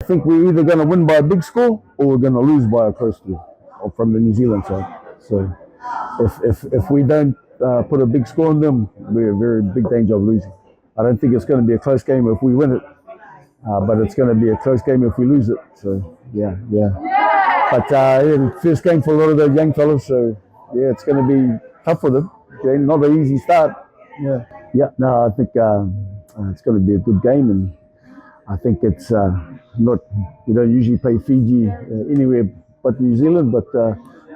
I think we're either going to win by a big score or we're going to lose by a close score from the New Zealand side. So if we don't put a big score on them, we're in very big danger of losing. I don't think it's going to be a close game if we win it, but it's going to be a close game if we lose it. So yeah, yeah. But first game for a lot of those young fellas, so yeah, it's going to be tough for them. Okay, not an easy start. Yeah, yeah. No, I think it's going to be a good game, and I think it's not. We don't usually play Fiji anywhere but New Zealand, but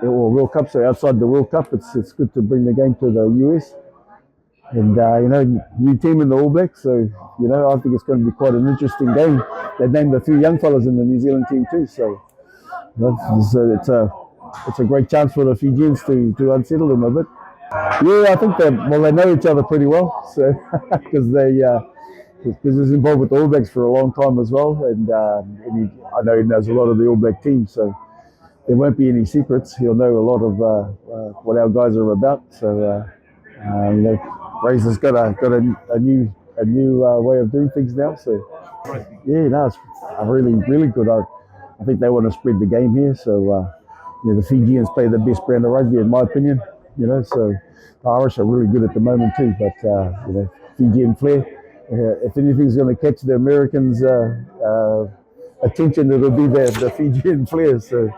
or World Cup. So outside the World Cup, it's good to bring the game to the US. And new team in the All Blacks, so I think it's going to be quite an interesting game. They named a few young fellas in the New Zealand team too, so it's a great chance for the Fijians to unsettle them a bit. Yeah, I think they know each other pretty well, so because because he's involved with the All Blacks for a long time as well, and I know he knows a lot of the All Black team, so there won't be any secrets. He'll know a lot of what our guys are about. So Razor's got a new way of doing things now. So yeah, no, it's really good. I think they want to spread the game here. So the Fijians play the best brand of rugby in my opinion. So the Irish are really good at the moment too. But Fijian flair. If anything's going to catch the Americans' attention, it'll be the Fijian flair. So.